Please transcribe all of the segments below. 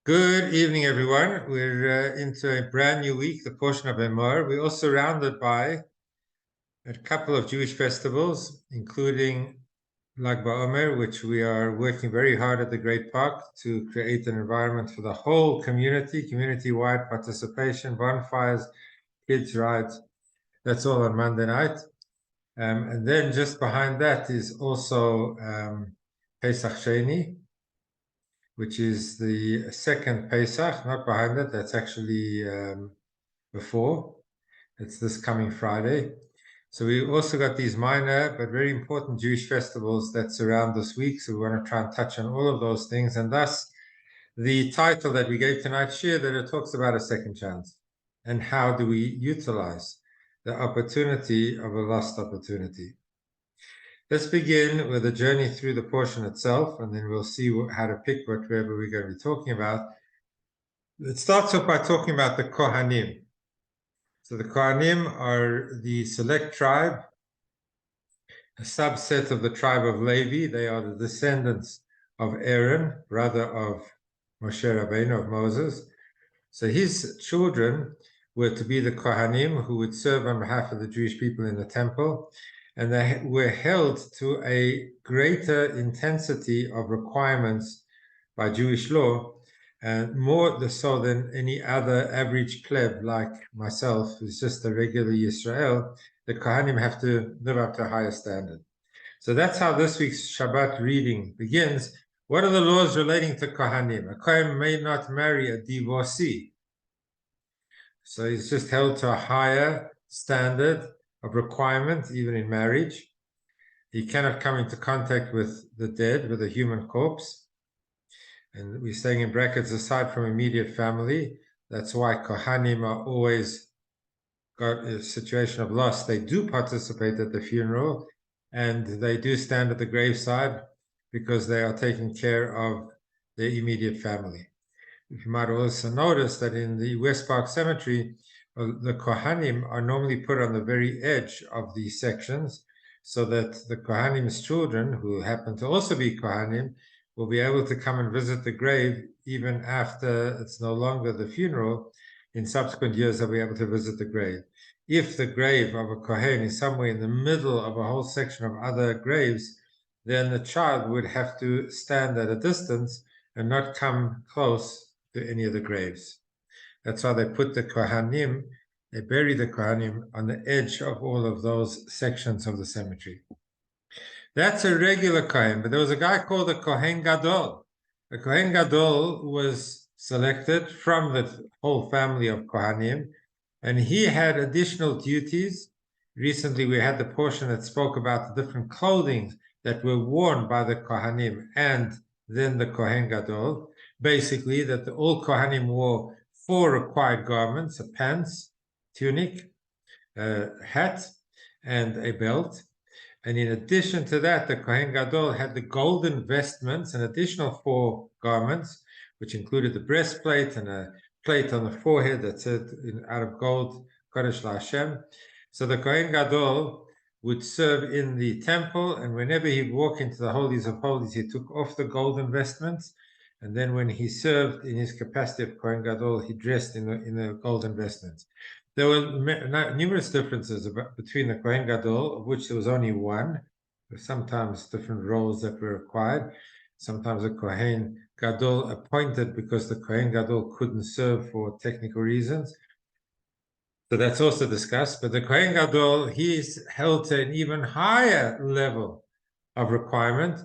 Good evening, everyone. We're into a brand new week, the portion of Emor. We're also surrounded by a couple of Jewish festivals, including Lag BaOmer, which we are working very hard at the Great Park to create an environment for the whole community, community-wide participation, bonfires, kids' rides. That's all on Monday night. And then just behind that is also Pesach Sheni, which is the second Pesach, not behind it. That's actually before. It's this coming Friday. So we also got these minor but very important Jewish festivals that surround this week. So we want to try and touch on all of those things. And thus, the title that we gave tonight's shir, that it talks about a second chance. And how do we utilize the opportunity of a lost opportunity? Let's begin with a journey through the portion itself, and then we'll see how to pick whatever we're going to be talking about. It starts off by talking about the Kohanim. So the Kohanim are the select tribe, a subset of the tribe of Levi. They are the descendants of Aaron, brother of Moshe Rabbeinu, of Moses. So his children were to be the Kohanim, who would serve on behalf of the Jewish people in the temple. And they were held to a greater intensity of requirements by Jewish law, and more so than any other average pleb like myself, who's just a regular Yisrael. The Kohanim have to live up to a higher standard. So that's how this week's Shabbat reading begins. What are the laws relating to Kohanim? A Kohen may not marry a divorcee. So he's just held to a higher standard of requirement, even in marriage. He cannot come into contact with the dead, with a human corpse. And we're saying in brackets, aside from immediate family. That's why Kohanim are always got a situation of loss. They do participate at the funeral, and they do stand at the graveside because they are taking care of their immediate family. You might also notice that in the West Park Cemetery, the Kohanim are normally put on the very edge of these sections, so that the Kohanim's children, who happen to also be Kohanim, will be able to come and visit the grave even after it's no longer the funeral. In subsequent years, they'll be able to visit the grave. If the grave of a Kohen is somewhere in the middle of a whole section of other graves, then the child would have to stand at a distance and not come close to any of the graves. That's why they put the Kohanim, they bury the Kohanim on the edge of all of those sections of the cemetery. That's a regular Kohen, but there was a guy called the Kohen Gadol. The Kohen Gadol was selected from the whole family of Kohanim, and he had additional duties. Recently, we had the portion that spoke about the different clothing that were worn by the Kohanim and then the Kohen Gadol. Basically, that all Kohanim wore 4 required garments: a pants, tunic, a hat, and a belt. And in addition to that, the Kohen Gadol had the golden vestments, an additional 4 garments, which included the breastplate and a plate on the forehead that said out of gold, Kodesh LaHashem. So the Kohen Gadol would serve in the temple, and whenever he'd walk into the holies of holies, he took off the golden vestments. And then when he served in his capacity of Kohen Gadol, he dressed in the golden vestments. There were numerous differences between the Kohen Gadol, of which there was only one. There were sometimes different roles that were required. Sometimes a Kohen Gadol appointed because the Kohen Gadol couldn't serve for technical reasons. So that's also discussed. But the Kohen Gadol, he's held to an even higher level of requirement.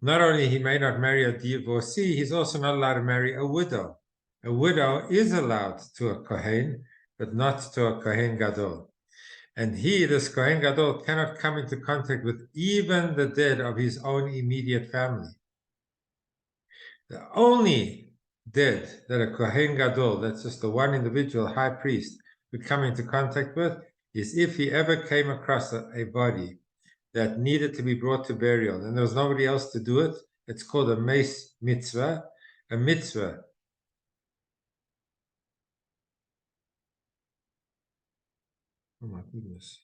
Not only he may not marry a divorcee, he's also not allowed to marry a widow. A widow is allowed to a Kohen, but not to a Kohen Gadol. And this Kohen Gadol, cannot come into contact with even the dead of his own immediate family. The only dead that a Kohen Gadol, that's just the one individual high priest, would come into contact with is if he ever came across a body that needed to be brought to burial, and there was nobody else to do it. It's called a mace mitzvah. A mitzvah oh my goodness.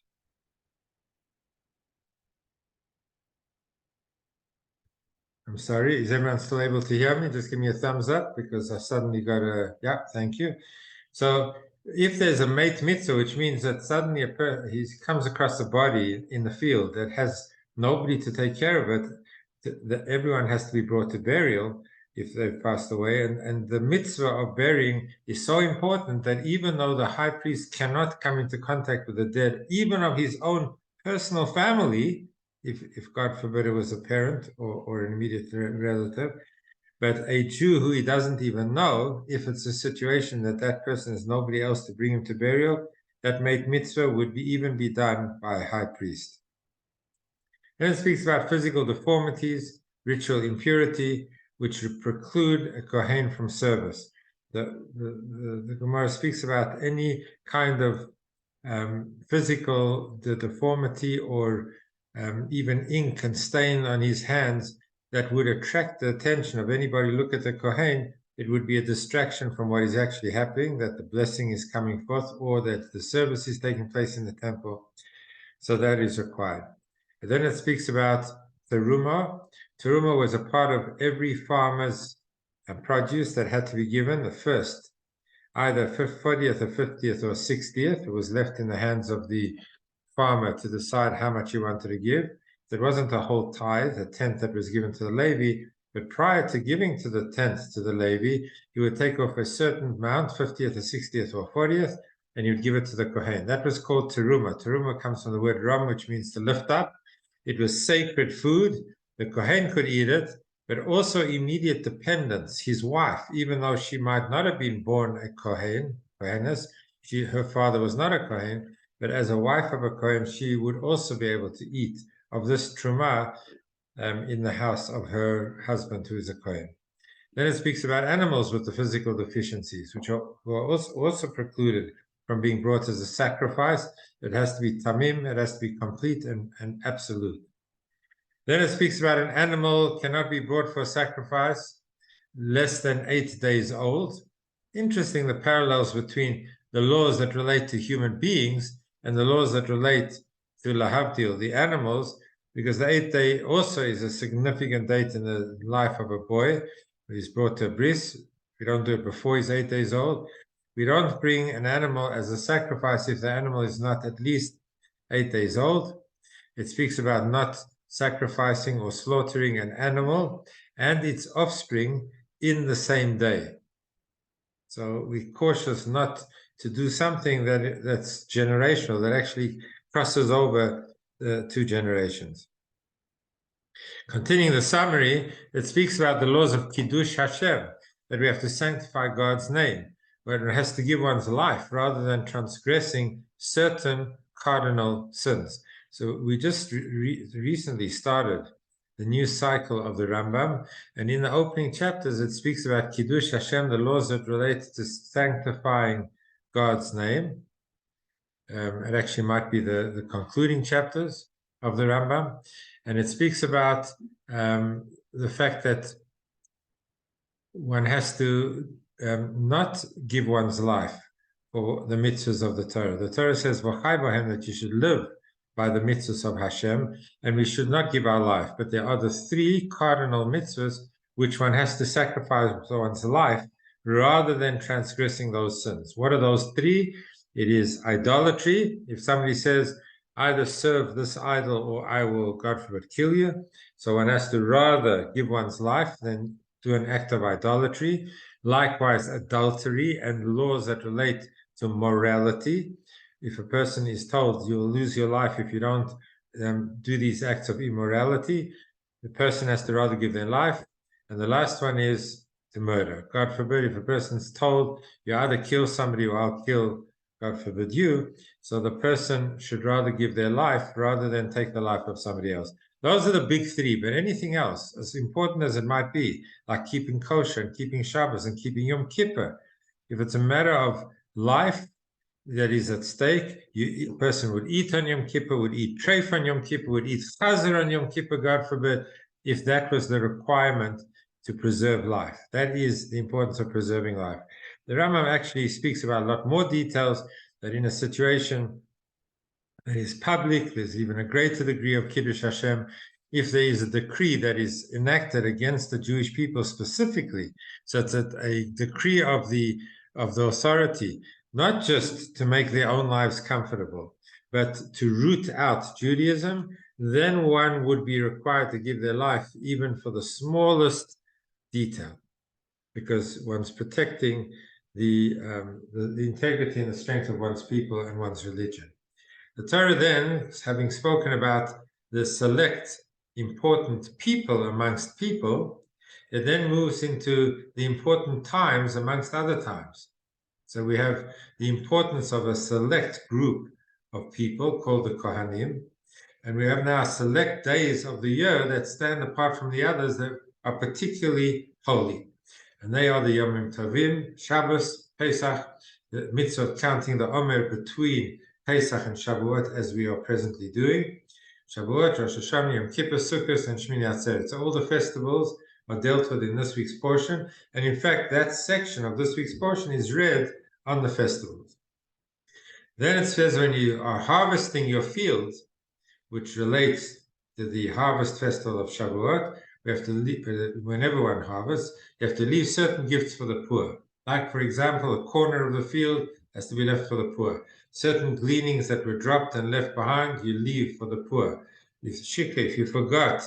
A I'm sorry, is everyone still able to hear me? Just give me a thumbs up, because I suddenly got a, yeah, thank you. So if there's a mate mitzvah, which means that suddenly he comes across a body in the field that has nobody to take care of it, everyone has to be brought to burial if they've passed away. And the mitzvah of burying is so important that even though the high priest cannot come into contact with the dead, even of his own personal family, if God forbid it was a parent or an immediate relative, but a Jew who he doesn't even know, if it's a situation that that person has nobody else to bring him to burial, that mate mitzvah would even be done by a high priest. Then it speaks about physical deformities, ritual impurity, which preclude a Kohen from service. The Gemara speaks about any kind of physical deformity or even ink and stain on his hands that would attract the attention of anybody. Look at the Kohen, it would be a distraction from what is actually happening, that the blessing is coming forth or that the service is taking place in the temple. So that is required. And then it speaks about teruma. Teruma was a part of every farmer's produce that had to be given, the first, either 40th or 50th or 60th. It was left in the hands of the farmer to decide how much he wanted to give. There wasn't a whole tithe, a tenth that was given to the Levi, but prior to giving to the tenth to the Levi, he would take off a certain amount, 50th or 60th or 40th, and he would give it to the Kohen. That was called teruma. Teruma comes from the word ram, which means to lift up. It was sacred food. The Kohen could eat it, but also immediate dependents. His wife, even though she might not have been born a Koheness, her father was not a Kohen, but as a wife of a Kohen, she would also be able to eat of this truma in the house of her husband, who is a Kohen. Then it speaks about animals with the physical deficiencies, which were also precluded from being brought as a sacrifice. It has to be tamim, it has to be complete and absolute. Then it speaks about an animal cannot be brought for sacrifice less than 8 days old. Interesting, the parallels between the laws that relate to human beings and the laws that relate to lahavdil, the animals, because the 8th day also is a significant date in the life of a boy. He's brought to a bris. We don't do it before he's 8 days old. We don't bring an animal as a sacrifice if the animal is not at least 8 days old. It speaks about not sacrificing or slaughtering an animal and its offspring in the same day. So we're cautious not to do something that's generational, that actually crosses over the 2 generations. Continuing the summary, it speaks about the laws of Kiddush Hashem, that we have to sanctify God's name, where it has to give one's life rather than transgressing certain cardinal sins. So we just recently started the new cycle of the Rambam, and in the opening chapters it speaks about Kiddush Hashem, the laws that relate to sanctifying God's name. It actually might be the concluding chapters of the Rambam, and it speaks about the fact that one has to not give one's life for the mitzvahs of the Torah. The Torah says, "V'chai b'hem," that you should live by the mitzvahs of Hashem, and we should not give our life. But there are the 3 cardinal mitzvahs which one has to sacrifice one's life rather than transgressing those sins. What are those 3? It is idolatry. If somebody says, either serve this idol or I will, God forbid, kill you. So one has to rather give one's life than do an act of idolatry. Likewise, adultery and laws that relate to morality. If a person is told you will lose your life if you don't do these acts of immorality, the person has to rather give their life. And the last one is to murder. God forbid, if a person's told you either kill somebody or I'll kill, God forbid, you, so the person should rather give their life rather than take the life of somebody else. Those are the big 3, but anything else, as important as it might be, like keeping kosher and keeping Shabbos and keeping Yom Kippur, if it's a matter of life that is at stake, a person would eat on Yom Kippur, would eat treif on Yom Kippur, would eat chazer on Yom Kippur, God forbid, if that was the requirement to preserve life. That is the importance of preserving life. The Rambam actually speaks about a lot more details, that in a situation that is public, there's even a greater degree of Kiddush Hashem. if there is a decree that is enacted against the Jewish people specifically, so it's a decree of the authority, not just to make their own lives comfortable, but to root out Judaism, then one would be required to give their life even for the smallest detail, because one's protecting the integrity and the strength of one's people and one's religion. The Torah then, having spoken about the select important people amongst people, it then moves into the important times amongst other times. So we have the importance of a select group of people called the Kohanim, and we have now select days of the year that stand apart from the others that are particularly holy. And they are the Yomim Tovim, Shabbos, Pesach, the mitzvah counting the Omer between Pesach and Shavuot, as we are presently doing. Shavuot, Rosh Hashanah, Yom Kippur, Sukkot, and Shmini Atzeret. So all the festivals are dealt with in this week's portion. And in fact, that section of this week's portion is read on the festivals. Then it says when you are harvesting your fields, which relates to the harvest festival of Shavuot, we have to leave, whenever one harvests, you have to leave certain gifts for the poor. Like, for example, a corner of the field has to be left for the poor. Certain gleanings that were dropped and left behind, you leave for the poor. If you forgot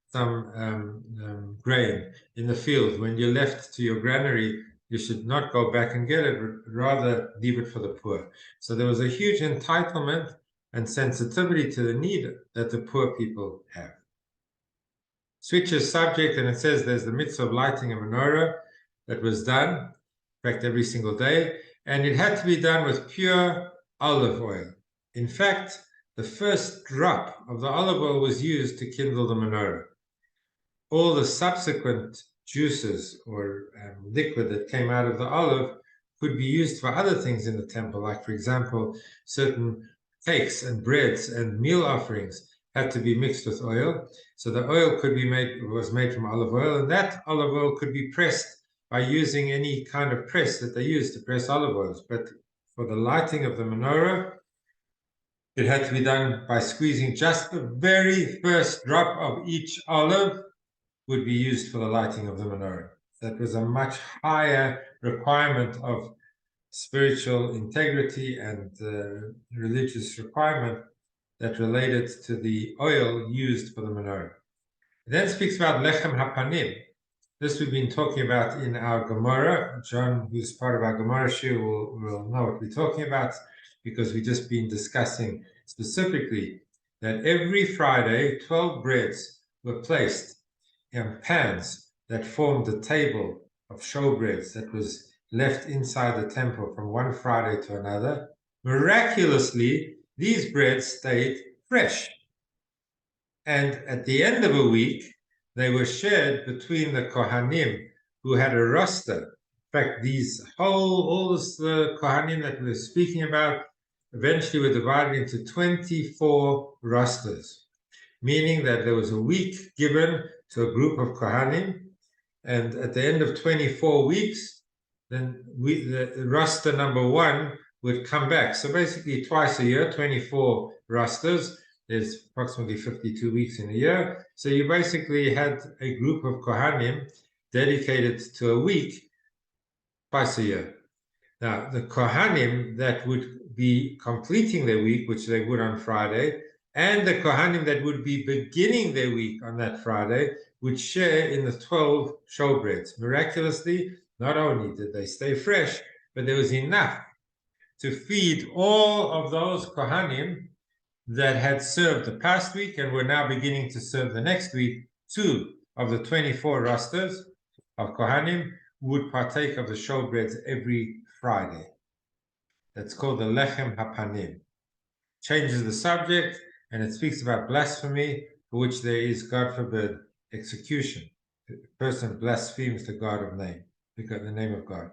some grain in the field, when you left to your granary, you should not go back and get it, but rather leave it for the poor. So there was a huge entitlement and sensitivity to the need that the poor people have. Switches subject, and it says there's the mitzvah of lighting a menorah that was done, in fact, every single day, and it had to be done with pure olive oil. In fact, the first drop of the olive oil was used to kindle the menorah. All the subsequent juices or liquid that came out of the olive could be used for other things in the temple, like, for example, certain cakes and breads and meal offerings had to be mixed with oil. So the oil was made from olive oil, and that olive oil could be pressed by using any kind of press that they use to press olive oils. But for the lighting of the menorah, it had to be done by squeezing just the very first drop of each olive would be used for the lighting of the menorah. That was a much higher requirement of spiritual integrity and religious requirement that related to the oil used for the menorah. It then speaks about lechem hapanim. This we've been talking about in our Gemara. John, who's part of our Gemara shir, will know what we're talking about, because we've just been discussing specifically that every Friday, 12 breads were placed in pans that formed the table of showbreads that was left inside the temple from one Friday to another. Miraculously, these breads stayed fresh. And at the end of a week, they were shared between the Kohanim who had a roster. In fact, all this Kohanim that we're speaking about eventually were divided into 24 rosters, meaning that there was a week given to a group of Kohanim, and at the end of 24 weeks, then the roster number one would come back. So basically twice a year, 24 rosters. There's approximately 52 weeks in a year. So you basically had a group of Kohanim dedicated to a week twice a year. Now, the Kohanim that would be completing their week, which they would on Friday, and the Kohanim that would be beginning their week on that Friday would share in the 12 showbreads. Miraculously, not only did they stay fresh, but there was enough to feed all of those Kohanim that had served the past week and were now beginning to serve the next week. 2 of the 24 rosters of Kohanim would partake of the showbreads every Friday. That's called the Lechem Hapanim. Changes the subject, and it speaks about blasphemy, for which there is, God forbid, execution. A person blasphemes the name of God.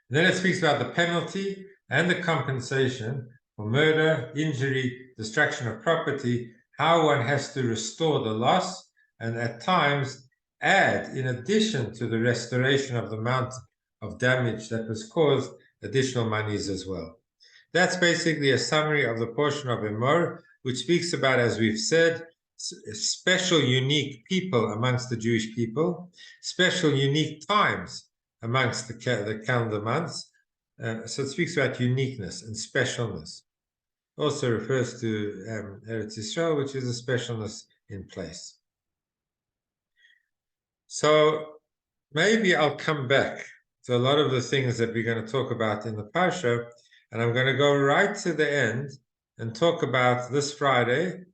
Then it speaks about the penalty and the compensation for murder, injury, destruction of property, how one has to restore the loss, and at times add, in addition to the restoration of the amount of damage that was caused, additional monies as well. That's basically a summary of the portion of Emor, which speaks about, as we've said, special, unique people amongst the Jewish people, special, unique times amongst the calendar months. So it speaks about uniqueness and specialness. Also refers to Eretz Yisrael, which is a specialness in place. So maybe I'll come back to a lot of the things that we're going to talk about in the Parsha, and I'm going to go right to the end and talk about this Friday.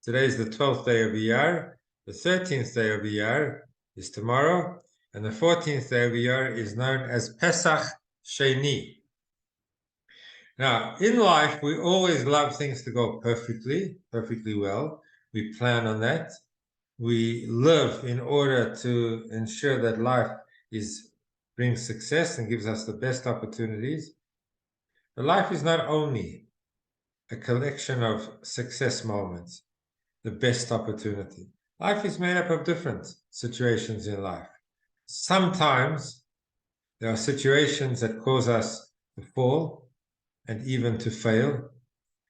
Today is the 12th day of Iyar. The 13th day of Iyar is tomorrow, and the 14th day of Iyar is known as Pesach Sheni. Now, in life, we always love things to go perfectly well. We plan on that. We live in order to ensure that life brings success and gives us the best opportunities. But life is not only a collection of success moments, the best opportunity. Life is made up of different situations in life. Sometimes there are situations that cause us to fall and even to fail.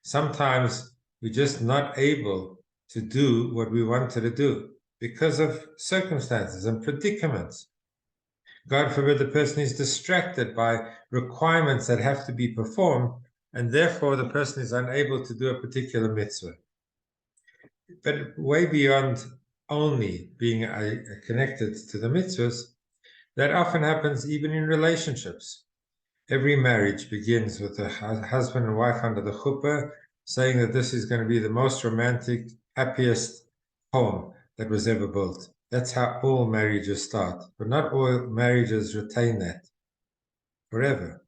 Sometimes we're just not able to do what we wanted to do because of circumstances and predicaments. God forbid the person is distracted by requirements that have to be performed, and therefore the person is unable to do a particular mitzvah. But way beyond only being connected to the mitzvahs, that often happens even in relationships. Every marriage begins with a husband and wife under the chuppah saying that this is going to be the most romantic, happiest home that was ever built. That's how all marriages start. But not all marriages retain that forever.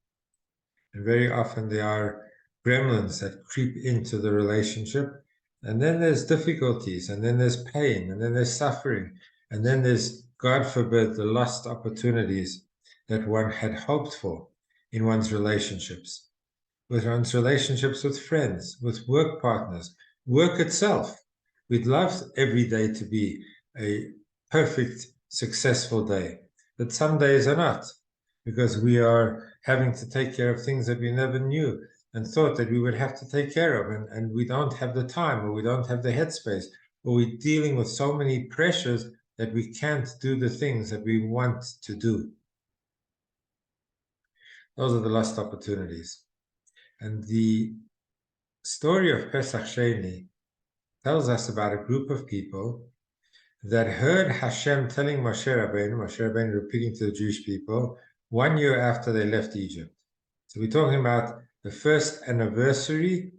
And very often there are gremlins that creep into the relationship. And then there's difficulties, and then there's pain, and then there's suffering, and then there's, God forbid, the lost opportunities that one had hoped for in one's relationships, with one's relationships with friends, with work partners, work itself. We'd love every day to be a perfect, successful day, but some days are not, because we are having to take care of things that we never knew and thought that we would have to take care of, and we don't have the time, or we don't have the headspace, or we're dealing with so many pressures that we can't do the things that we want to do. Those are the lost opportunities. And the story of Pesach Sheni tells us about a group of people that heard Hashem telling Moshe Rabbeinu repeating to the Jewish people 1 year after they left Egypt. So we're talking about the first anniversary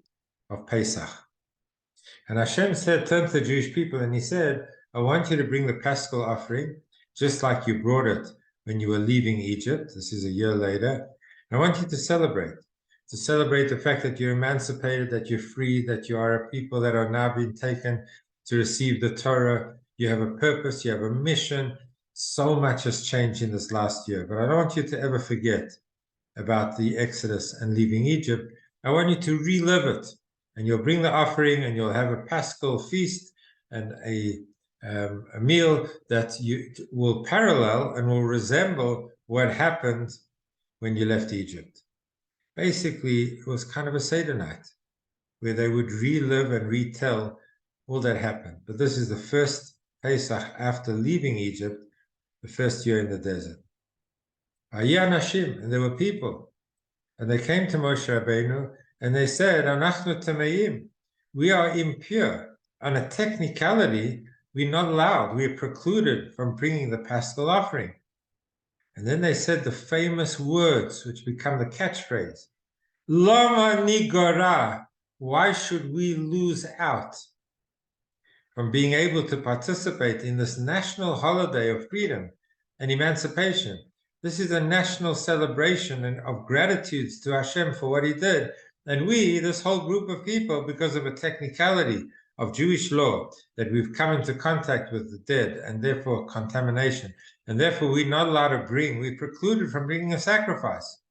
of Pesach. And Hashem turned to the Jewish people and he said, I want you to bring the Paschal offering just like you brought it when you were leaving Egypt. This is a year later. I want you to celebrate the fact that you're emancipated, that you're free, that you are a people that are now being taken to receive the Torah. You have a purpose, you have a mission. So much has changed in this last year, but I don't want you to ever forget about the Exodus and leaving Egypt. I want you to relive it, and you'll bring the offering and you'll have a Paschal feast and a meal that you will parallel and will resemble what happened when you left Egypt. Basically, it was kind of a Seder night where they would relive and retell all that happened. But this is the first Pesach after leaving Egypt, the first year in the desert. And there were people, and they came to Moshe Rabbeinu and they said, Anachnu tameim, we are impure. On a technicality, we're not allowed, we're precluded from bringing the Paschal offering. And then they said the famous words which become the catchphrase, Lama nigora, why should we lose out from being able to participate in this national holiday of freedom and emancipation? This is a national celebration of gratitude to Hashem for what he did. And we, this whole group of people, because of a technicality of Jewish law, that we've come into contact with the dead and therefore contamination, and therefore we're not allowed to we're precluded from bringing a sacrifice.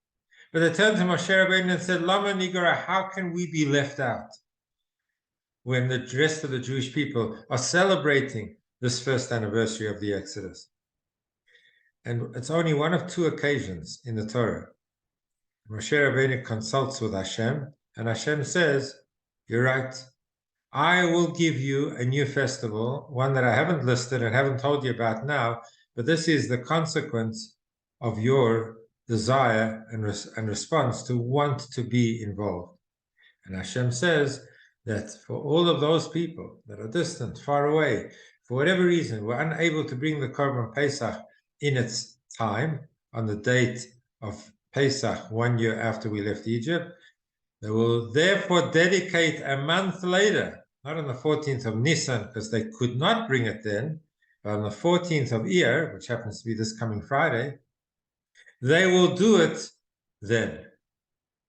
But they turned to Moshe Rabbeinu and said, Lama nigora, how can we be left out when the rest of the Jewish people are celebrating this first anniversary of the Exodus? And it's only one of two occasions in the Torah. Moshe Rabbeinu consults with Hashem, and Hashem says, you're right. I will give you a new festival, one that I haven't listed and haven't told you about now, but this is the consequence of your desire and response to want to be involved. And Hashem says that for all of those people that are distant, far away, for whatever reason, were unable to bring the Korban Pesach in its time, on the date of Pesach, 1 year after we left Egypt, they will therefore dedicate a month later, not on the 14th of Nisan, because they could not bring it then, but on the 14th of Iyar, which happens to be this coming Friday, they will do it then.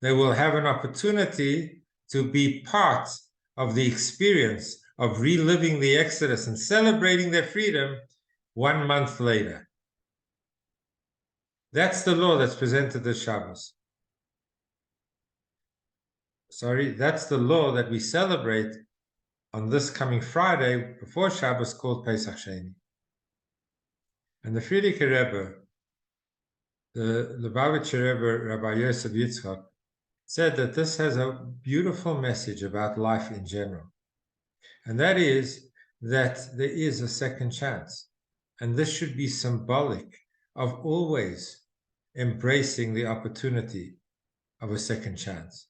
They will have an opportunity to be part of the experience of reliving the Exodus and celebrating their freedom 1 month later. That's the law that's presented this Shabbos. That's the law that we celebrate on this coming Friday before Shabbos, called Pesach Sheni. And the Frierdiker Rebbe, the Lubavitcher Rebbe, Rabbi Yosef Yitzchak, said that this has a beautiful message about life in general. And that is that there is a second chance. And this should be symbolic of always embracing the opportunity of a second chance.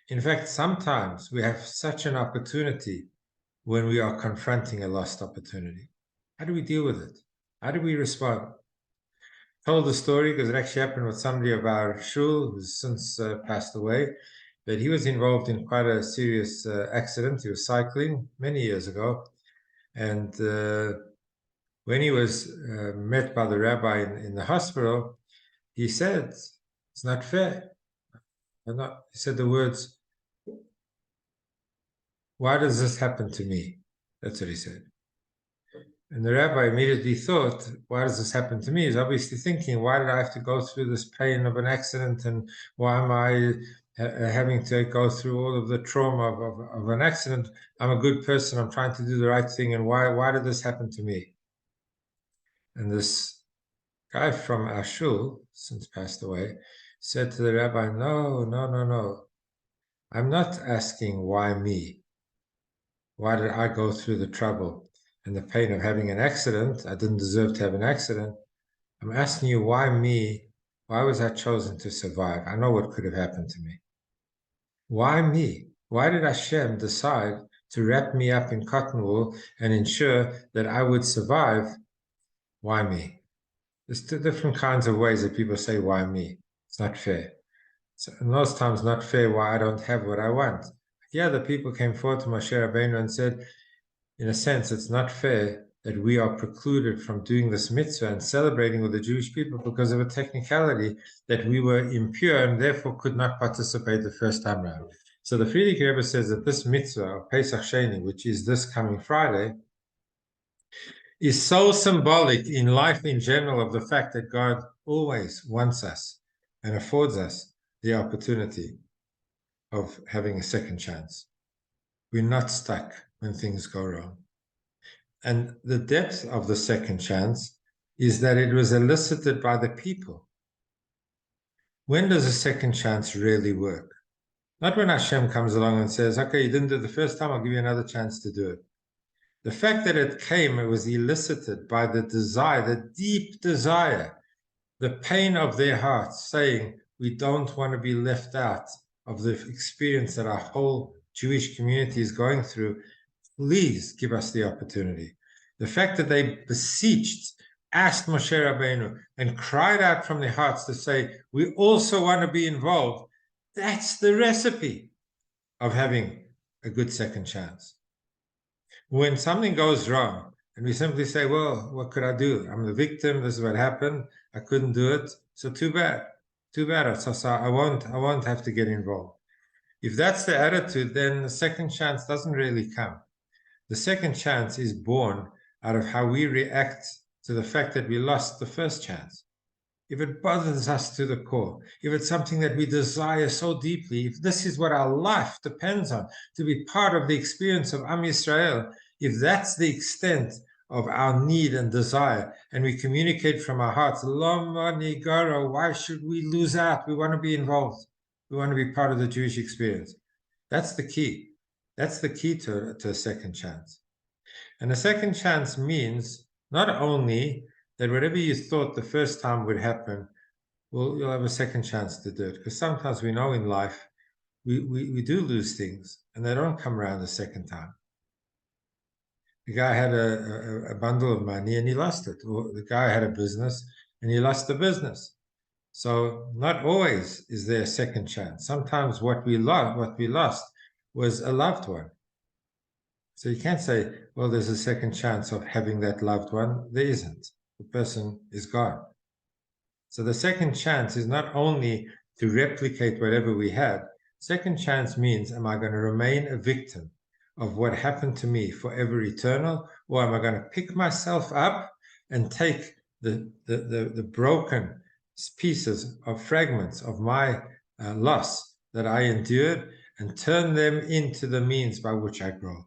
In fact, sometimes we have such an opportunity when we are confronting a lost opportunity. How do we deal with it? How do we respond? I told the story because it actually happened with somebody of our shul who's since passed away, but he was involved in quite a serious accident. He was cycling many years ago, and when he was met by the rabbi in the hospital, he said, "It's not fair." He said the words, "Why does this happen to me?" That's what he said. And the rabbi immediately thought, why does this happen to me? He's obviously thinking, why did I have to go through this pain of an accident? And why am I having to go through all of the trauma of an accident? I'm a good person. I'm trying to do the right thing. And why did this happen to me? And this guy from our shul, since passed away, said to the rabbi, no. I'm not asking why me. Why did I go through the trouble and the pain of having an accident? I didn't deserve to have an accident. I'm asking you, why me? Why was I chosen to survive? I know what could have happened to me. Why me? Why did Hashem decide to wrap me up in cotton wool and ensure that I would survive? Why me? There's two different kinds of ways that people say, why me? It's not fair. So, and most times not fair why I don't have what I want. Yeah, the people came forward to Moshe Rabbeinu and said, in a sense, it's not fair that we are precluded from doing this mitzvah and celebrating with the Jewish people because of a technicality that we were impure and therefore could not participate the first time around. So the Frierdiker Rebbe says that this mitzvah of Pesach Sheni, which is this coming Friday, is so symbolic in life in general of the fact that God always wants us and affords us the opportunity of having a second chance. We're not stuck when things go wrong. And the depth of the second chance is that it was elicited by the people. When does a second chance really work? Not when Hashem comes along and says, okay, you didn't do it the first time, I'll give you another chance to do it. The fact that it came, it was elicited by the desire, the deep desire, the pain of their hearts, saying, we don't want to be left out of the experience that our whole Jewish community is going through. Please give us the opportunity. The fact that they beseeched, asked Moshe Rabbeinu, and cried out from their hearts to say, we also want to be involved, that's the recipe of having a good second chance. When something goes wrong, and we simply say, well, what could I do? I'm the victim, this is what happened, I couldn't do it, so too bad. So I won't have to get involved. If that's the attitude, then the second chance doesn't really come. The second chance is born out of how we react to the fact that we lost the first chance. If it bothers us to the core, if it's something that we desire so deeply, if this is what our life depends on, to be part of the experience of Am Yisrael, if that's the extent of our need and desire, and we communicate from our hearts, Lama Nigara, why should we lose out? We want to be involved. We want to be part of the Jewish experience. That's the key. That's the key to a second chance. And a second chance means not only that whatever you thought the first time would happen, well, you'll have a second chance to do it. Because sometimes we know in life we do lose things and they don't come around the second time. The guy had a bundle of money and he lost it. Or the guy had a business and he lost the business. So not always is there a second chance. Sometimes what we lost was a loved one. So you can't say, well, there's a second chance of having that loved one. There isn't. The person is gone. So the second chance is not only to replicate whatever we had. Second chance means, am I going to remain a victim of what happened to me forever eternal, or am I going to pick myself up and take the broken pieces of fragments of my loss that I endured and turn them into the means by which I grow?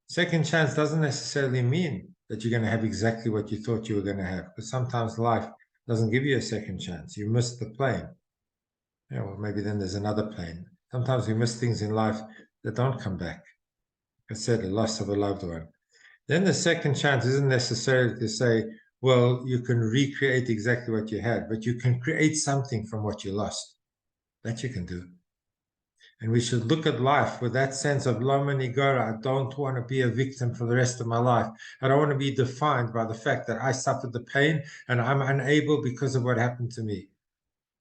Second chance doesn't necessarily mean that you're going to have exactly what you thought you were going to have, because sometimes life doesn't give you a second chance. You missed the plane. Yeah, well, maybe then there's another plane. Sometimes we miss things in life that don't come back. I said, the loss of a loved one. Then the second chance isn't necessarily to say, well, you can recreate exactly what you had, but you can create something from what you lost. That you can do. And we should look at life with that sense of Loma Nigara. I don't want to be a victim for the rest of my life. I don't want to be defined by the fact that I suffered the pain and I'm unable because of what happened to me.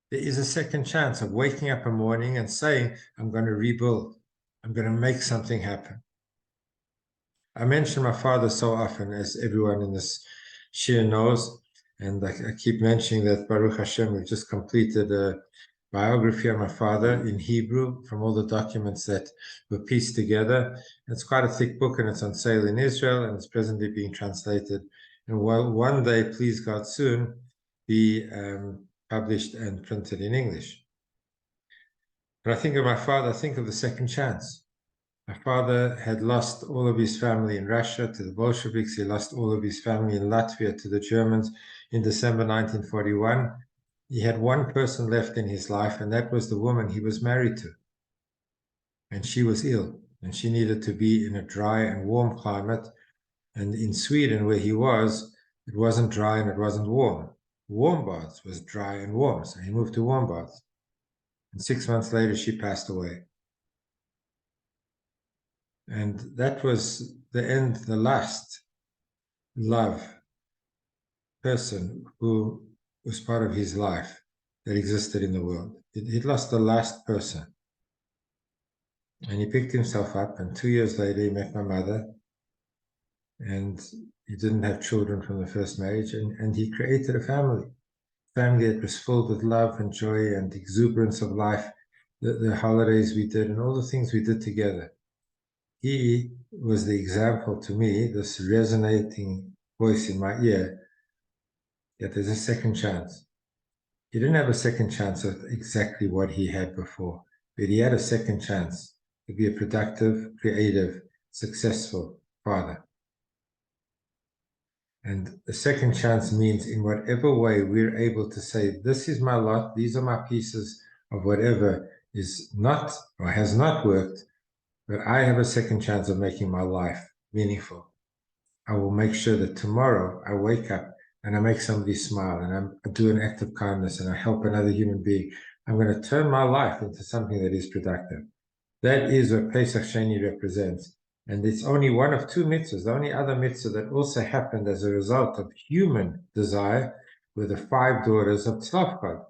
There is a second chance of waking up a morning and saying, I'm going to rebuild. I'm going to make something happen. I mention my father so often, as everyone in this shir knows, and I keep mentioning that Baruch Hashem, we've just completed a biography of my father in Hebrew from all the documents that were pieced together. It's quite a thick book and it's on sale in Israel and it's presently being translated and will one day, please God, soon be published and printed in English. But I think of my father, I think of the second chance. My father had lost all of his family in Russia to the Bolsheviks. He lost all of his family in Latvia to the Germans in December 1941. He had one person left in his life, and that was the woman he was married to. And she was ill, and she needed to be in a dry and warm climate. And in Sweden, where he was, it wasn't dry and it wasn't warm. Warm baths was dry and warm, so he moved to warm baths. And 6 months later, she passed away. And that was the end, the last love person who was part of his life that existed in the world. He'd lost the last person. And he picked himself up, and 2 years later, he met my mother. And he didn't have children from the first marriage, and he created a family that was filled with love and joy and exuberance of life, the holidays we did, and all the things we did together. He was the example to me, this resonating voice in my ear, that there's a second chance. He didn't have a second chance of exactly what he had before, but he had a second chance to be a productive, creative, successful father. And the second chance means in whatever way we're able to say, this is my lot, these are my pieces of whatever is not or has not worked, but I have a second chance of making my life meaningful. I will make sure that tomorrow I wake up and I make somebody smile and I do an act of kindness and I help another human being. I'm going to turn my life into something that is productive. That is what Pesach Sheni represents. And it's only one of two mitzvahs. The only other mitzvah that also happened as a result of human desire were the 5 daughters of Tzlofchad,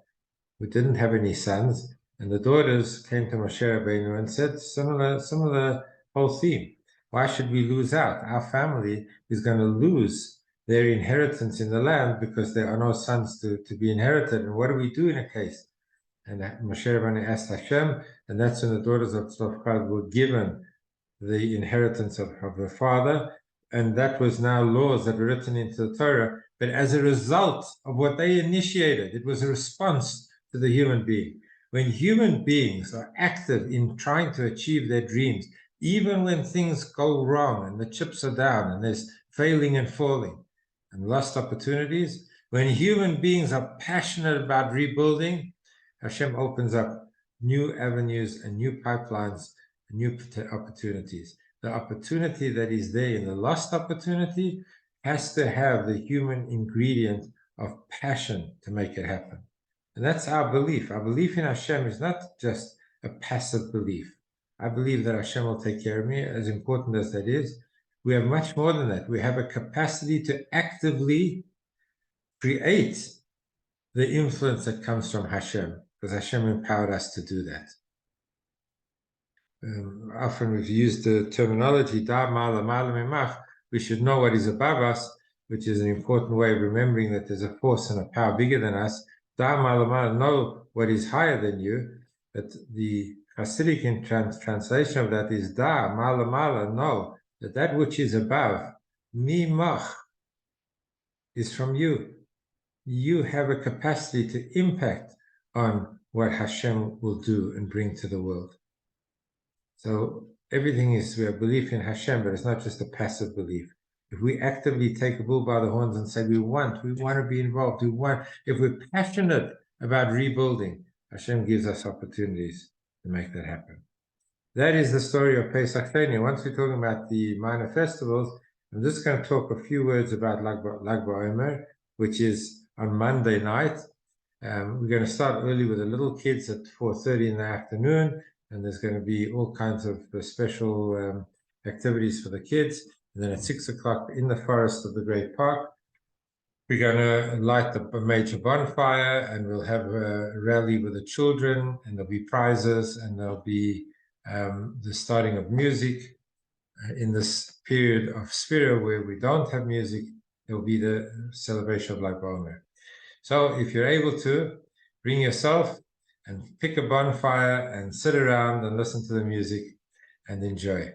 who didn't have any sons. And the daughters came to Moshe Rabbeinu and said, similar whole theme. Why should we lose out? Our family is going to lose their inheritance in the land because there are no sons to be inherited. And what do we do in a case? And Moshe Rabbeinu asked Hashem, and that's when the daughters of Tzlofchad were given the inheritance of her father, and that was now laws that were written into the Torah. But as a result of what they initiated, it was a response to the human being. When human beings are active in trying to achieve their dreams, even when things go wrong and the chips are down and there's failing and falling and lost opportunities, when human beings are passionate about rebuilding, Hashem opens up new avenues and new pipelines new opportunities. The opportunity that is there in the lost opportunity has to have the human ingredient of passion to make it happen. And that's our belief. Our belief in Hashem is not just a passive belief. I believe that Hashem will take care of me, as important as that is. We have much more than that. We have a capacity to actively create the influence that comes from Hashem, because Hashem empowered us to do that. Often we've used the terminology, da ma'ala ma'ala mimach. We should know what is above us, which is an important way of remembering that there's a force and a power bigger than us. Da ma'ala ma'ala, know what is higher than you. But the Hasidic translation of that is da ma'ala ma'ala, know that which is above, mimach, is from you. You have a capacity to impact on what Hashem will do and bring to the world. So everything is a belief in Hashem, but it's not just a passive belief. If we actively take a bull by the horns and say we want to be involved, if we're passionate about rebuilding, Hashem gives us opportunities to make that happen. That is the story of Pesach Sheni. Once we're talking about the minor festivals, I'm just going to talk a few words about Lag BaOmer, which is on Monday night. We're going to start early with the little kids at 4:30 in the afternoon, and there's going to be all kinds of special activities for the kids. And then at 6 o'clock in the forest of the Great Park, we're going to light a major bonfire, and we'll have a rally with the children, and there'll be prizes, and there'll be the starting of music. In this period of Sphira where we don't have music, there will be the celebration of Lag BaOmer. So if you're able to, bring yourself and pick a bonfire and sit around and listen to the music and enjoy.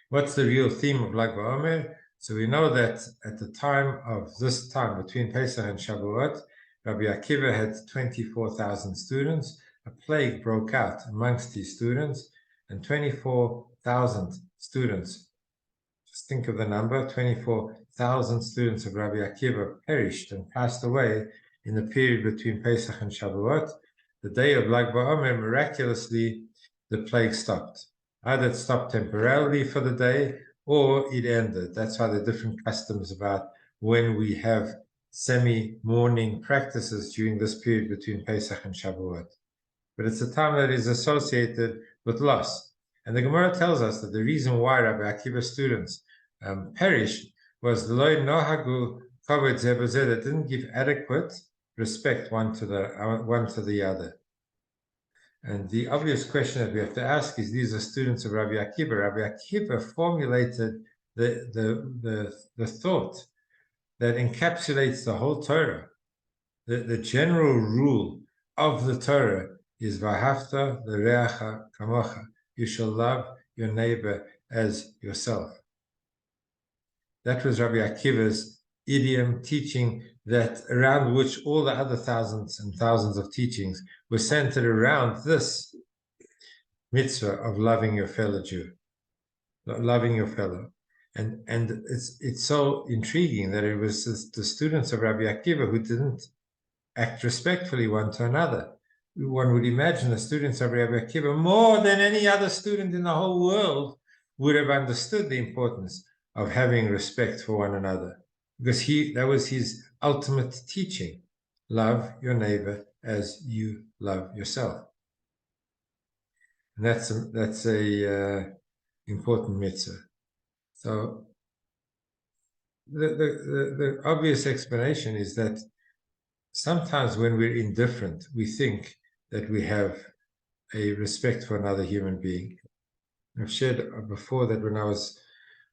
What's the real theme of Lag BaOmer? So we know that at the time of this time, between Pesach and Shavuot, Rabbi Akiva had 24,000 students. A plague broke out amongst his students, and 24,000 students, just think of the number, 24,000 students of Rabbi Akiva perished and passed away in the period between Pesach and Shavuot. The day of Lag BaOmer, miraculously, the plague stopped. Either it stopped temporarily for the day, or it ended. That's why there are different customs about when we have semi-mourning practices during this period between Pesach and Shavuot. But it's a time that is associated with loss. And the Gemara tells us that the reason why Rabbi Akiva's students perished was the Lo Nohagu Kavod Zeh B'Zeh, that didn't give adequate respect one to the other. And the obvious question that we have to ask is, these are students of Rabbi Akiva. Rabbi Akiva formulated the thought that encapsulates the whole Torah. The general rule of the Torah is V'ahavta l'reacha kamocha. You shall love your neighbor as yourself. That was Rabbi Akiva's idiom, teaching that around which all the other thousands and thousands of teachings were centered around this mitzvah of loving your fellow Jew, loving your fellow. And it's so intriguing that it was the students of Rabbi Akiva who didn't act respectfully one to another. One would imagine the students of Rabbi Akiva, more than any other student in the whole world, would have understood the importance of having respect for one another, because that was his ultimate teaching: love your neighbor as you love yourself. And that's a important mitzvah. So the obvious explanation is that sometimes when we're indifferent, we think that we have a respect for another human being. I've shared before that when I was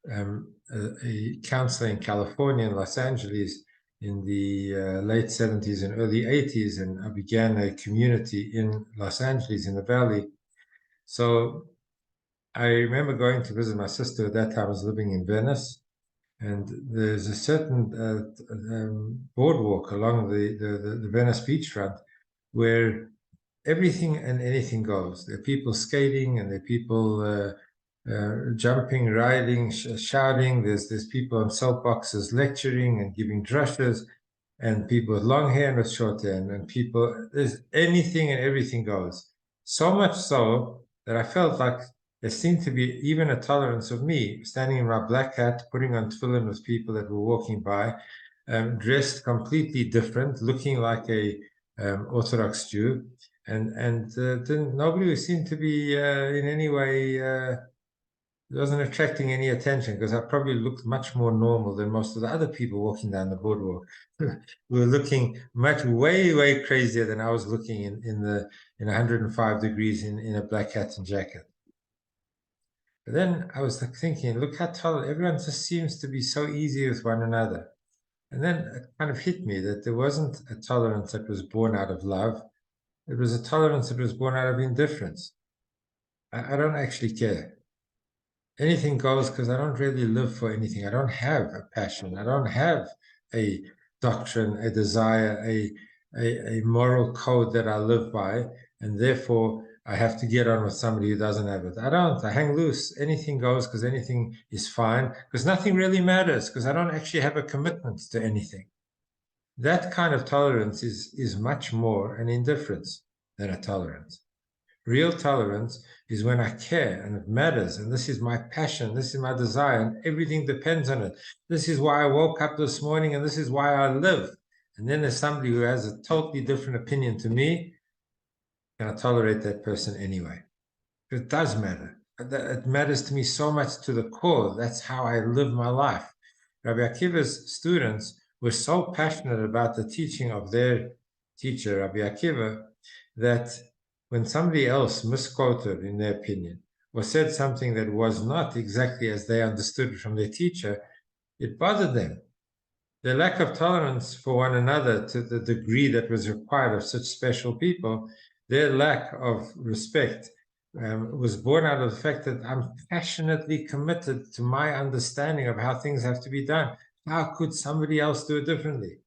a counselor in California, in Los Angeles, in the late 70s and early 80s, and I began a community in Los Angeles in the Valley. So I remember going to visit my sister. At that time I was living in Venice, and there's a certain boardwalk along the Venice beachfront where everything and anything goes. There are people skating, and there are people jumping, riding, shouting. There's people on soapboxes lecturing and giving drushes, and people with long hair and with short hair, and people, there's anything and everything goes. So much so that I felt like there seemed to be even a tolerance of me standing in my black hat, putting on tefillin with people that were walking by, dressed completely different, looking like a Orthodox Jew, and nobody seemed to be in any way wasn't attracting any attention because I probably looked much more normal than most of the other people walking down the boardwalk. We were looking way crazier than I was looking in 105 degrees in a black hat and jacket. But then I was like thinking, look how tolerant everyone just seems to be so easy with one another. And then it kind of hit me that there wasn't a tolerance that was born out of love. It was a tolerance that was born out of indifference. I don't actually care. Anything goes because I don't really live for anything. I don't have a passion. I don't have a doctrine, a desire, a moral code that I live by, and therefore I have to get on with somebody who doesn't have it. I don't. I hang loose. Anything goes because anything is fine because nothing really matters because I don't actually have a commitment to anything. That kind of tolerance is much more an indifference than a tolerance. Real tolerance is when I care and it matters, and this is my passion, this is my desire, and everything depends on it. This is why I woke up this morning, and this is why I live. And then there's somebody who has a totally different opinion to me, and I tolerate that person anyway. It does matter. It matters to me so much to the core. That's how I live my life. Rabbi Akiva's students were so passionate about the teaching of their teacher, Rabbi Akiva, that when somebody else misquoted, in their opinion, or said something that was not exactly as they understood from their teacher, it bothered them. Their lack of tolerance for one another to the degree that was required of such special people, their lack of respect was born out of the fact that I'm passionately committed to my understanding of how things have to be done. How could somebody else do it differently?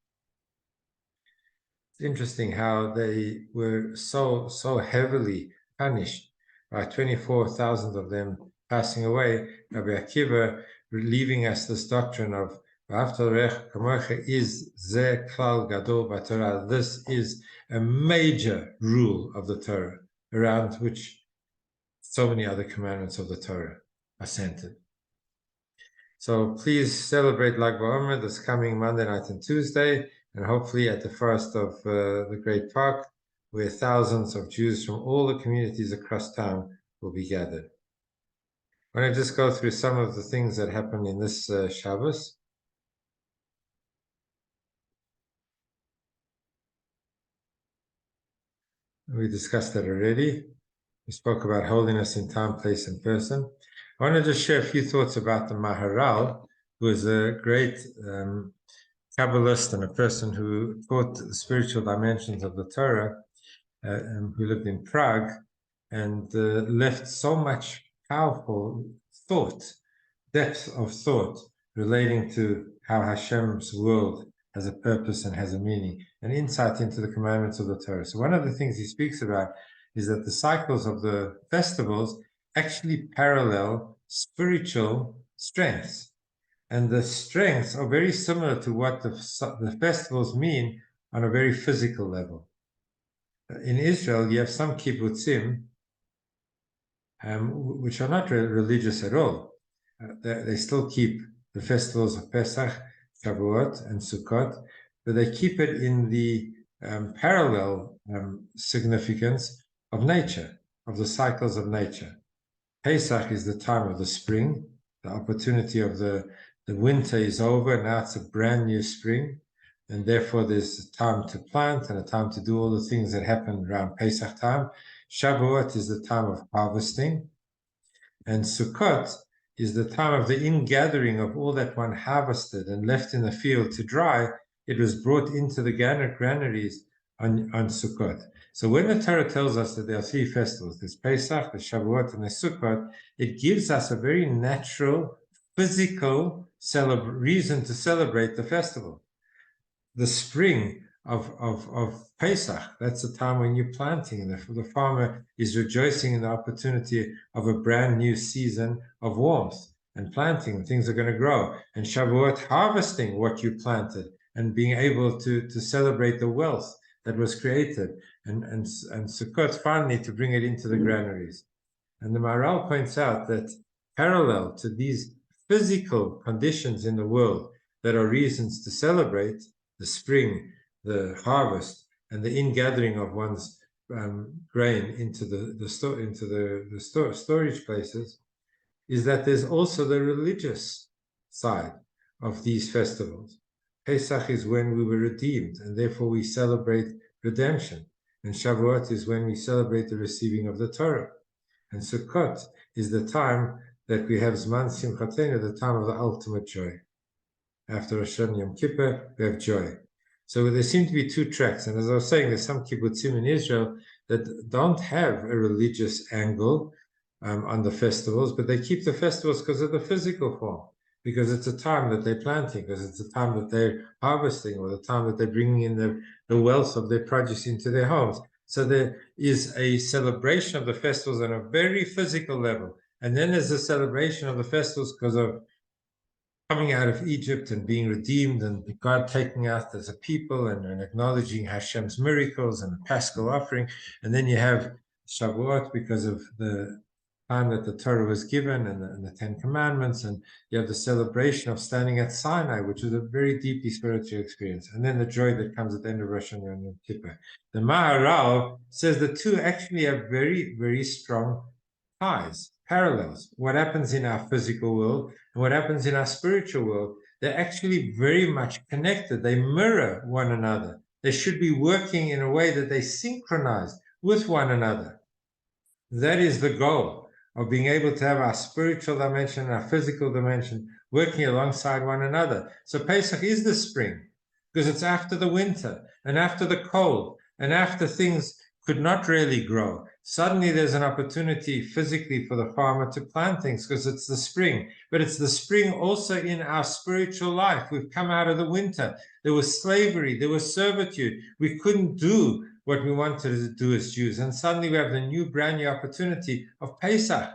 It's interesting how they were so heavily punished by 24,000 of them passing away. Rabbi Akiva leaving us this doctrine of is ze klal gadol b'Torah. This is a major rule of the Torah around which so many other commandments of the Torah are centered. So please celebrate Lag BaOmer this coming Monday night and Tuesday, and hopefully at the forest of the Great Park, where thousands of Jews from all the communities across town will be gathered. I want to just go through some of the things that happened in this Shabbos. We discussed that already. We spoke about holiness in time, place, and person. I want to just share a few thoughts about the Maharal, who is a great Kabbalist and a person who taught the spiritual dimensions of the Torah, who lived in Prague, and left so much powerful thought, depth of thought, relating to how Hashem's world has a purpose and has a meaning, and insight into the commandments of the Torah. So one of the things he speaks about is that the cycles of the festivals actually parallel spiritual strengths. And the strengths are very similar to what the festivals mean on a very physical level. In Israel, you have some kibbutzim, which are not religious at all. They still keep the festivals of Pesach, Shavuot, and Sukkot, but they keep it in the parallel significance of nature, of the cycles of nature. Pesach is the time of the spring, the opportunity of the winter is over, now it's a brand new spring, and therefore there's a time to plant and a time to do all the things that happen around Pesach time. Shavuot is the time of harvesting, and Sukkot is the time of the ingathering of all that one harvested and left in the field to dry. It was brought into the granaries on Sukkot. So when the Torah tells us that there are three festivals, there's Pesach, there's Shavuot, and there's Sukkot, it gives us a very natural, physical reason to celebrate the festival. The spring of Pesach, that's the time when you're planting. The farmer is rejoicing in the opportunity of a brand new season of warmth and planting. Things are going to grow. And Shavuot, harvesting what you planted and being able to celebrate the wealth that was created. And Sukkot, finally, to bring it into the granaries. And the Maharal points out that parallel to these physical conditions in the world that are reasons to celebrate the spring, the harvest, and the ingathering of one's grain into the storage places, is that there's also the religious side of these festivals. Pesach is when we were redeemed, and therefore we celebrate redemption. And Shavuot is when we celebrate the receiving of the Torah. And Sukkot is the time that we have Zman Simchatenu, the time of the ultimate joy. After Rosh Hashanah Yom Kippur, we have joy. So there seem to be two tracks. And as I was saying, there's some kibbutzim in Israel that don't have a religious angle on the festivals, but they keep the festivals because of the physical form, because it's a time that they're planting, because it's a time that they're harvesting, or the time that they're bringing in the wealth of their produce into their homes. So there is a celebration of the festivals on a very physical level. And then there's a celebration of the festivals because of coming out of Egypt and being redeemed, and God taking us as a people, and acknowledging Hashem's miracles and the Paschal offering. And then you have Shavuot because of the time that the Torah was given, and the Ten Commandments, and you have the celebration of standing at Sinai, which is a very deeply spiritual experience, and then the joy that comes at the end of Rosh Hashanah and Yom Kippur. The Maharal says the two actually have very, very strong ties, parallels. What happens in our physical world and what happens in our spiritual world, they're actually very much connected. They mirror one another. They should be working in a way that they synchronize with one another. That is the goal of being able to have our spiritual dimension and our physical dimension working alongside one another. So Pesach is the spring, because it's after the winter and after the cold and after things could not really grow. Suddenly there's an opportunity physically for the farmer to plant things because it's the spring. But it's the spring also in our spiritual life. We've come out of the winter. There was slavery. There was servitude. We couldn't do what we wanted to do as Jews. And suddenly we have the new, brand new opportunity of Pesach.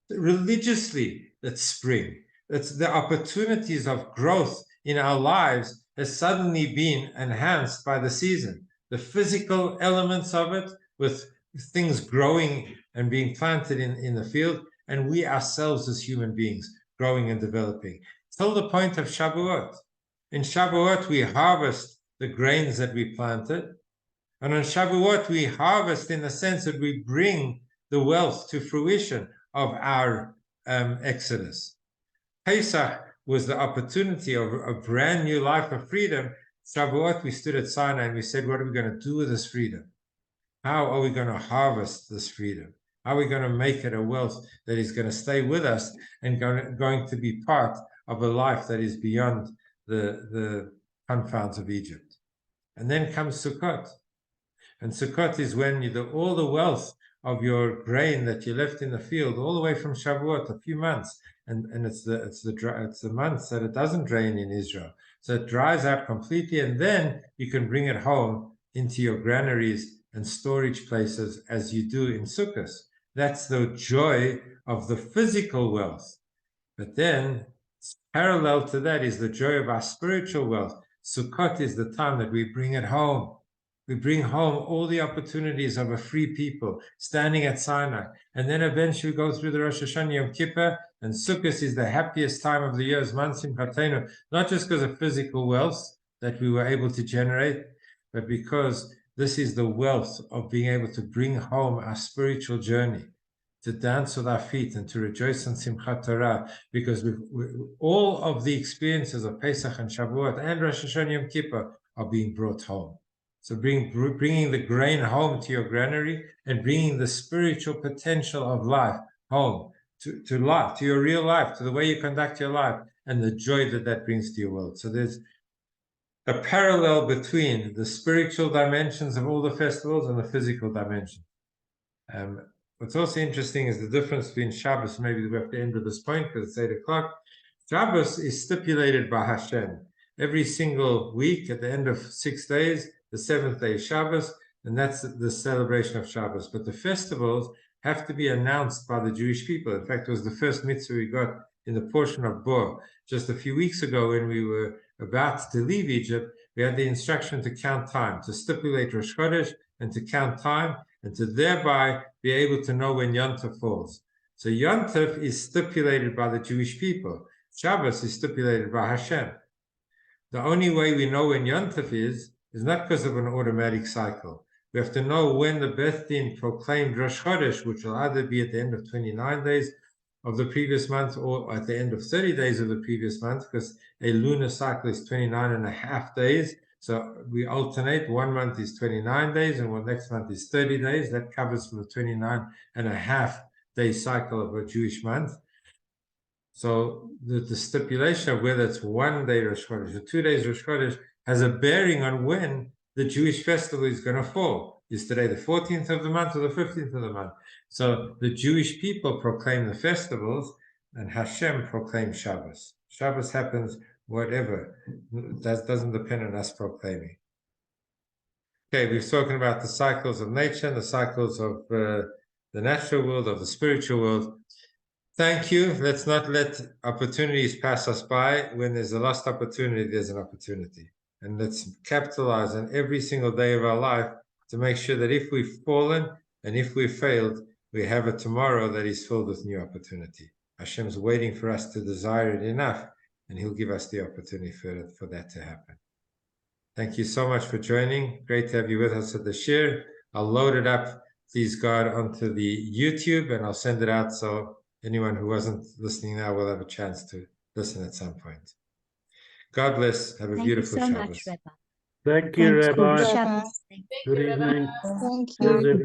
Religiously, that's spring. That's the opportunities of growth in our lives has suddenly been enhanced by the season. The physical elements of it, with things growing and being planted in the field, and we ourselves as human beings growing and developing, till the point of Shavuot. In Shavuot, we harvest the grains that we planted, and on Shavuot, we harvest in the sense that we bring the wealth to fruition of our exodus. Pesach was the opportunity of a brand new life of freedom. Shavuot, we stood at Sinai and we said, what are we going to do with this freedom? How are we going to harvest this freedom? How are we going to make it a wealth that is going to stay with us and going to be part of a life that is beyond the confines of Egypt? And then comes Sukkot. And Sukkot is when all the wealth of your grain that you left in the field, all the way from Shavuot, a few months, and it's the months that it doesn't rain in Israel, so it dries out completely, and then you can bring it home into your granaries and storage places as you do in Sukkot. That's the joy of the physical wealth. But then, parallel to that is the joy of our spiritual wealth. Sukkot is the time that we bring it home. We bring home all the opportunities of a free people standing at Sinai. And then eventually go through the Rosh Hashanah Yom Kippur, and Sukkot is the happiest time of the year, Zman Simchatenu, not just because of physical wealth that we were able to generate, but because this is the wealth of being able to bring home our spiritual journey, to dance with our feet and to rejoice in Simchat Torah, because all of the experiences of Pesach and Shavuot and Rosh Hashanah Yom Kippur are being brought home. So bringing the grain home to your granary and bringing the spiritual potential of life home to life, to your real life, to the way you conduct your life, and the joy that brings to your world. So there's a parallel between the spiritual dimensions of all the festivals and the physical dimension. What's also interesting is the difference between Shabbos. Maybe we have to end at this point because it's 8 o'clock. Shabbos is stipulated by Hashem. Every single week at the end of 6 days, the 7th day is Shabbos, and that's the celebration of Shabbos. But the festivals have to be announced by the Jewish people. In fact, it was the first mitzvah we got in the portion of Bo. Just a few weeks ago, when we were about to leave Egypt, we had the instruction to count time, to stipulate Rosh Chodesh and to count time, and to thereby be able to know when Yom Tov falls. So Yom Tov is stipulated by the Jewish people. Shabbos is stipulated by Hashem. The only way we know when Yom Tov is not because of an automatic cycle. We have to know when the Beth Din proclaimed Rosh Chodesh, which will either be at the end of 29 days of the previous month or at the end of 30 days of the previous month, because a lunar cycle is 29 and a half days. So we alternate. 1 month is 29 days and one next month is 30 days. That covers for the 29 and a half day cycle of a Jewish month. So the stipulation of whether it's 1 day Rosh Chodesh or 2 days Rosh Chodesh has a bearing on when the Jewish festival is going to fall. Is today the 14th of the month or the 15th of the month? So the Jewish people proclaim the festivals and Hashem proclaims Shabbos. Shabbos happens whatever. That doesn't depend on us proclaiming. Okay, we've spoken about the cycles of nature and the cycles of the natural world, of the spiritual world. Thank you. Let's not let opportunities pass us by. When there's a lost opportunity, there's an opportunity. And let's capitalize on every single day of our life to make sure that if we've fallen and if we've failed, we have a tomorrow that is filled with new opportunity. Hashem's waiting for us to desire it enough, and He'll give us the opportunity for that to happen. Thank you so much for joining. Great to have you with us at the shir. I'll load it up, please God, onto the YouTube, and I'll send it out so anyone who wasn't listening now will have a chance to listen at some point. God bless. Have a beautiful Shabbos. Thank you, Rabbi. Thank you, Rabbi. Good evening. Thank you.